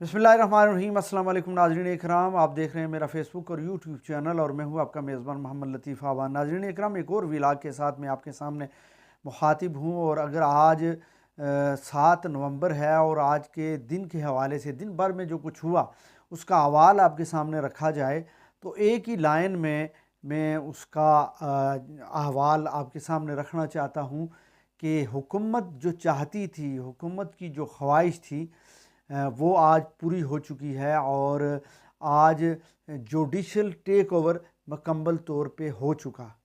बिस्मिल्लाहिर्रहमानिर्रहीम। अस्सलाम वालेकुम नाज़रीन इकराम, आप देख रहे हैं मेरा फेसबुक और यूट्यूब चैनल और मैं हूं आपका मेज़बान मोहम्मद लतीफ़ आवान। नाज़रीन इकराम, एक और व्लॉग के साथ मैं आपके सामने मुखातिब हूं और अगर आज 7 नवंबर है और आज के दिन के हवाले से दिन भर में जो कुछ हुआ उसका अहवाल आपके सामने रखा जाए तो एक ही लाइन में मैं उसका अहवाल आपके सामने रखना चाहता हूं कि हुकूमत जो चाहती थी, हुकूमत की जो ख्वाहिश थी, वो आज पूरी हो चुकी है और आज जुडिशल टेक ओवर मुकम्मल तौर पे हो चुका।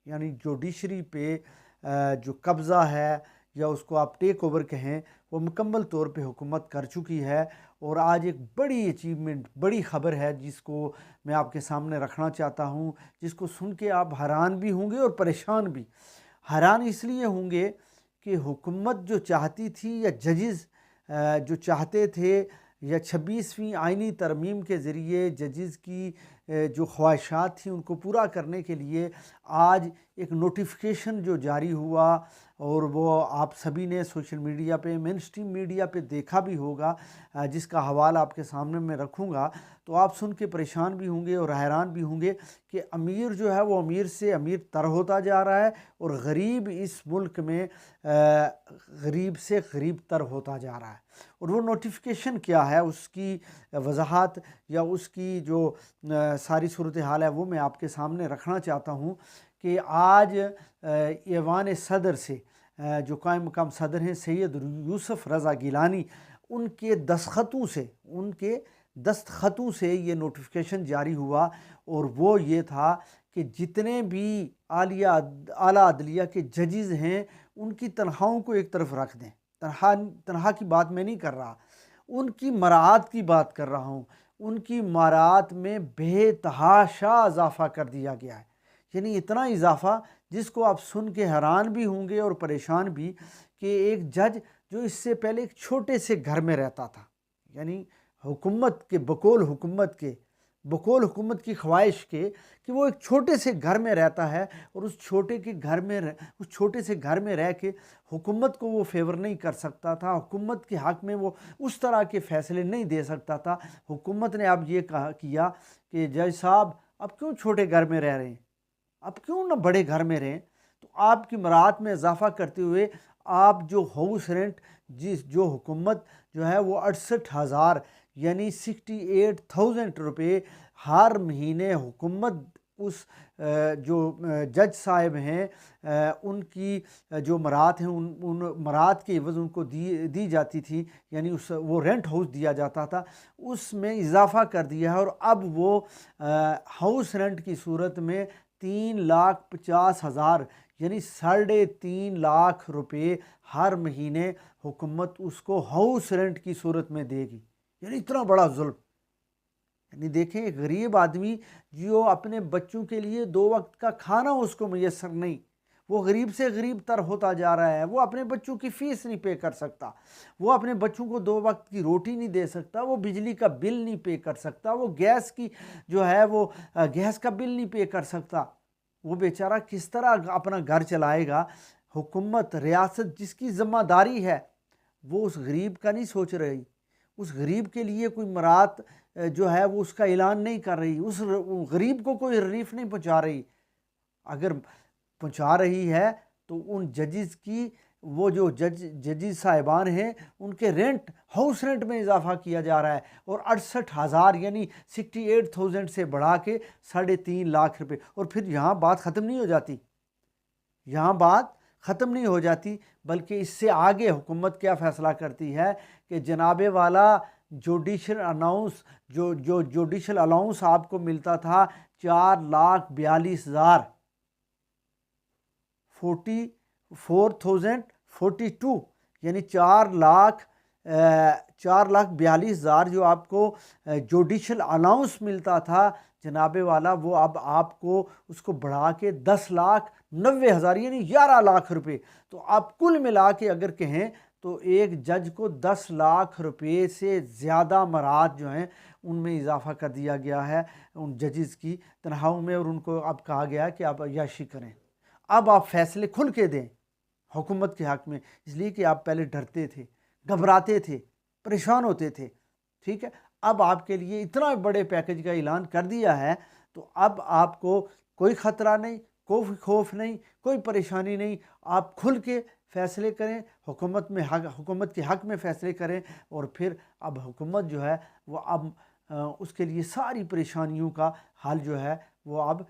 यानी जुडिशरी पे जो कब्ज़ा है या उसको आप टेक ओवर कहें, वो मुकम्मल तौर पे हुकूमत कर चुकी है। और आज एक बड़ी अचीवमेंट, बड़ी ख़बर है जिसको मैं आपके सामने रखना चाहता हूँ, जिसको सुन के आप हैरान भी होंगे और परेशान भी। हैरान इसलिए होंगे कि हुकूमत जो चाहती थी या जजेस जो चाहते थे या 26वीं आइनी तरमीम के ज़रिए जजेस की जो ख्वाहिशात थी उनको पूरा करने के लिए आज एक नोटिफिकेशन जो जारी हुआ और वो आप सभी ने सोशल मीडिया पे, मेन स्ट्रीम मीडिया पे देखा भी होगा, जिसका हवाला आपके सामने मैं रखूँगा। तो आप सुन के परेशान भी होंगे और हैरान भी होंगे कि अमीर जो है वो अमीर से अमीर तर होता जा रहा है और गरीब इस मुल्क में गरीब से गरीब तर होता जा रहा है। और वो नोटिफिकेशन क्या है, उसकी वजाहत या उसकी जो सारी सूरत हाल है वो मैं आपके सामने रखना चाहता हूँ कि आज ऐवान सदर से जो कायम मकाम सदर हैं सैयद यूसुफ रज़ा गिलानी, उनके दस्तखतों से ये नोटिफिकेशन जारी हुआ। और वो ये था कि जितने भी आला अदलिया के जजेस हैं उनकी तनख्वाहों को एक तरफ रख दें। तनख्वाह की बात मैं नहीं कर रहा, उनकी मराआत की बात कर रहा हूँ। उनकी मराआत में बेतहाशा इजाफ़ा कर दिया गया है। यानी इतना इजाफ़ा जिसको आप सुन के हैरान भी होंगे और परेशान भी कि एक जज जो इससे पहले एक छोटे से घर में रहता था, यानी हुकूमत के बकौल हुकूमत की ख्वाहिश के कि वो एक छोटे से घर में रहता है और उस छोटे से घर में रह के हुकूमत को वो फेवर नहीं कर सकता था, हुकूमत के हक़ में वो उस तरह के फ़ैसले नहीं दे सकता था। हुकूमत ने अब ये किया कि जज साहब अब क्यों छोटे घर में रह रहे हैं, अब क्यों ना बड़े घर में रहें। तो आपकी मराहत में इजाफ़ा करते हुए आप जो हाउस रेंट जो हुकूमत जो है वो 68,000 यानी 68,000 रुपये हर महीने हुकूमत उस जो जज साहब हैं उनकी जो मराहत हैं उन मराहत के एवज़ उनको दी जाती थी, यानी वो रेंट हाउस दिया जाता था, उसमें इजाफ़ा कर दिया है। और अब वो हाउस रेंट की सूरत में 3,50,000 यानी 3.5 लाख रुपये हर महीने हुकूमत उसको हाउस रेंट की सूरत में देगी। यानी इतना बड़ा जुल्म। यानी देखें, एक गरीब आदमी जो अपने बच्चों के लिए 2 वक्त का खाना उसको मुयस्सर नहीं, वो गरीब से गरीब तर होता जा रहा है। वो अपने बच्चों की फ़ीस नहीं पे कर सकता, वो अपने बच्चों को 2 वक्त की रोटी नहीं दे सकता, वो बिजली का बिल नहीं पे कर सकता, वो गैस की जो है वो गैस का बिल नहीं पे कर सकता। वो बेचारा किस तरह अपना घर चलाएगा। हुकूमत, रियासत जिसकी ज़िम्मेदारी है वो उस गरीब का नहीं सोच रही, उस गरीब के लिए कोई मरात जो है वो उसका ऐलान नहीं कर रही, उस गरीब को कोई रिलीफ नहीं पहुंचा रही। अगर पहुंचा रही है तो उन जजेस की, वो जो जजेस साहिबान हैं उनके रेंट, हाउस रेंट में इजाफा किया जा रहा है और 68,000 यानी 68,000 से बढ़ा के 3.5 लाख रुपए। और फिर यहाँ बात ख़त्म नहीं हो जाती, यहाँ बात ख़त्म नहीं हो जाती, बल्कि इससे आगे हुकूमत क्या फ़ैसला करती है कि जनाबे वाला जुडिशल अलाउंस आपको मिलता था 4,42,000 44,042 यानी 4,42,000 जो आपको जुडिशल अलाउंस मिलता था जनाबे वाला, वो अब आपको उसको बढ़ा के 10,90,000 यानी 11 लाख रुपए। तो आप कुल मिला के अगर कहें तो एक जज को 10 लाख रुपए से ज़्यादा मरात जो हैं उनमें इजाफा कर दिया गया है, उन जजेस की तनख्वाहों में। और उनको अब कहा गया कि आप अय्याशी करें, अब आप फैसले खुल के दें हुकूमत के हक़ में, इसलिए कि आप पहले डरते थे, घबराते थे, परेशान होते थे। ठीक है। अब आपके लिए इतना बड़े पैकेज का ऐलान कर दिया है, तो अब आपको कोई ख़तरा नहीं, कोई खौफ नहीं, कोई परेशानी नहीं। आप खुल के फ़ैसले करें, हुकूमत के हक़ में फ़ैसले करें, और फिर अब हुकूमत जो है वो अब उसके लिए सारी परेशानियों का हल जो है वो अब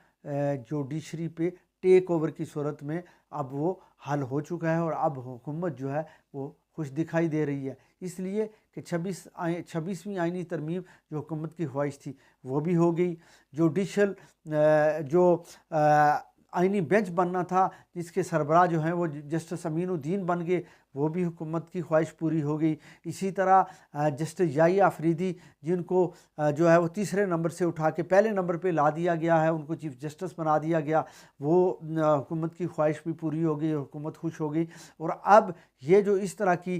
जुडिशरी पे टेक ओवर की सूरत में अब वो हल हो चुका है, और अब हुकूमत जो है वो खुश दिखाई दे रही है। इसलिए कि 26वीं आइनी तरमीम जो हुकूमत की ख्वाहिश थी वो भी हो गई। जुडिशल जो आइनी बेंच बनना था, जिसके सरबराह जो हैं वो जस्टिस अमीनुद्दीन बन गए, वो भी हुकूमत की ख्वाहिश पूरी हो गई। इसी तरह जस्टिस याहिया अफरीदी, जिनको जो है वो तीसरे नंबर से उठा के पहले नंबर पे ला दिया गया है, उनको चीफ जस्टिस बना दिया गया, वो हुकूमत की ख्वाहिश भी पूरी हो गई, हुकूमत खुश हो गई। और अब ये जो इस तरह के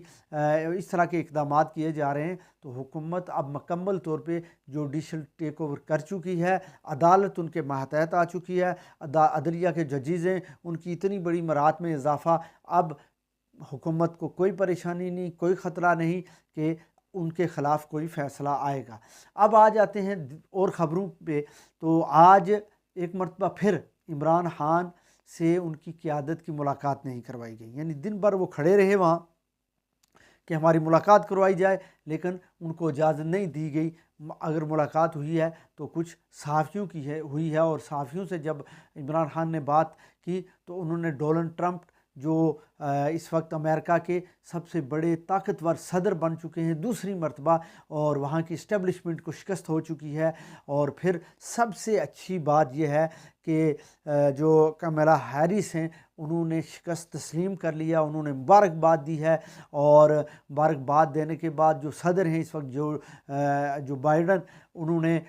इक़दाम किए जा रहे हैं, तो हुकूमत अब मुकम्मल तौर पे जुडिशल टेक ओवर कर चुकी है। अदालत उनके मातहत आ चुकी है। अदलिया के जजेज़ हैं, उनकी इतनी बड़ी मरात में इजाफ़ा, अब हुकूमत को कोई परेशानी नहीं, कोई ख़तरा नहीं कि उनके ख़िलाफ़ कोई फ़ैसला आएगा। अब आ जाते हैं और ख़बरों पे। तो आज एक मरतबा फिर इमरान खान से उनकी क़यादत की मुलाकात नहीं करवाई गई, यानी दिन भर वो खड़े रहे वहाँ कि हमारी मुलाकात करवाई जाए, लेकिन उनको इजाज़त नहीं दी गई। अगर मुलाकात हुई है तो कुछ सहाफ़ियों की हुई है, और सहाफ़ियों से जब इमरान खान ने बात की तो उन्होंने डोनाल्ड ट्रंप, जो इस वक्त अमेरिका के सबसे बड़े ताकतवर सदर बन चुके हैं दूसरी मरतबा, और वहाँ की इस्टेब्लिशमेंट को शिकस्त हो चुकी है। और फिर सबसे अच्छी बात यह है कि जो कमला हैरिस हैं, उन्होंने शिकस्त तस्लीम कर लिया, उन्होंने मुबारकबाद दी है। और मुबारकबाद देने के बाद जो सदर हैं इस वक्त, जो बाइडन, उन्होंने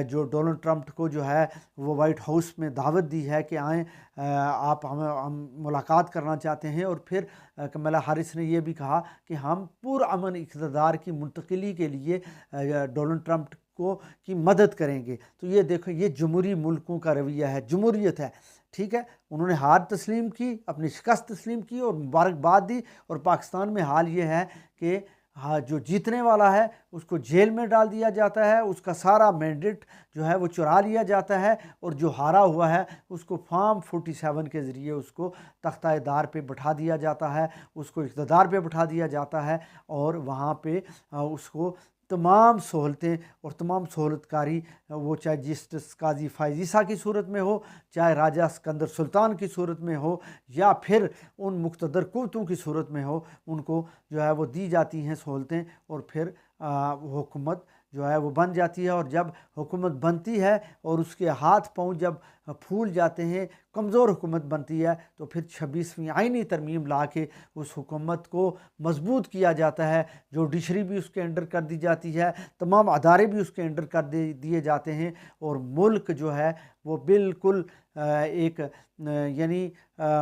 जो डोनाल्ड ट्रंप को जो है वो वाइट हाउस में दावत दी है कि आएँ, आप हम मुलाकात करना चाहते हैं। और फिर कमला हैरिस ने यह भी कहा कि हम पुरअमन इक़्तिदार की मुंतकिली के लिए डोनाल्ड ट्रंप की मदद करेंगे। तो ये देखो, ये जमहूरी मुल्कों का रवैया है, जमहूरियत है, ठीक है। उन्होंने हार तस्लीम की, अपनी शिकस्त तस्लीम की और मुबारकबाद दी। और पाकिस्तान में हाल ये है कि हाँ, जो जीतने वाला है उसको जेल में डाल दिया जाता है, उसका सारा मैंडेट जो है वो चुरा लिया जाता है, और जो हारा हुआ है उसको फॉर्म 47 के ज़रिए उसको तख्ता-ए-दार पे बैठा दिया जाता है, उसको इक़्तिदार पे बैठा दिया जाता है। और वहाँ पे उसको तमाम सहूलतें और तमाम सहूलतकारी, वो चाहे जस्टिस काजी फ़ाइज़ ईसा की सूरत में हो, चाहे राजा सिकंदर सुल्तान की सूरत में हो, या फिर उन मुक़्तदर क़ुव्वतों की सूरत में हो, उनको जो है वो दी जाती हैं सहूलतें। और फिर हुकूमत जो है वो बन जाती है। और जब हुकूमत बनती है और उसके हाथ पाँव जब फूल जाते हैं, कमज़ोर हुकूमत बनती है, तो फिर 26वीं आइनी तरमीम ला के उस हुकूमत को मजबूत किया जाता है। जुडिशरी भी उसके अंडर कर दी जाती है, तमाम अदारे भी उसके अंडर कर दिए जाते हैं, और मुल्क जो है वो बिल्कुल एक यानी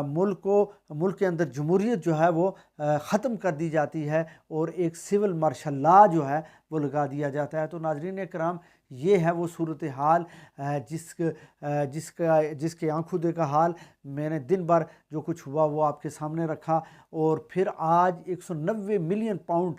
मुल्क के अंदर जमहूरियत जो है वो ख़त्म कर दी जाती है, और एक सिविल मार्शल लॉ जो है वो लगा दिया जाता है। तो नाज़रीन कराम, ये है वो सूरत हाल जिसके आंखों देखा हाल मैंने दिन भर जो कुछ हुआ वो आपके सामने रखा। और फिर आज 190 मिलियन पाउंड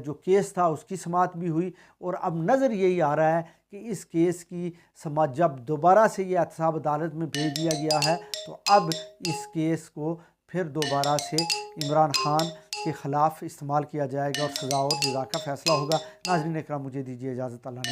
जो केस था उसकी समाअत भी हुई। और अब नज़र यही आ रहा है कि इस केस की समाअत जब दोबारा से ये एहतसाब अदालत में भेज दिया गया है, तो अब इस केस को फिर दोबारा से इमरान खान के ख़िलाफ़ इस्तेमाल किया जाएगा, और सज़ा और जज़ा का फ़ैसला होगा। नाज़रीन इकराम, मुझे दीजिए इजाज़त। अल्लाह ने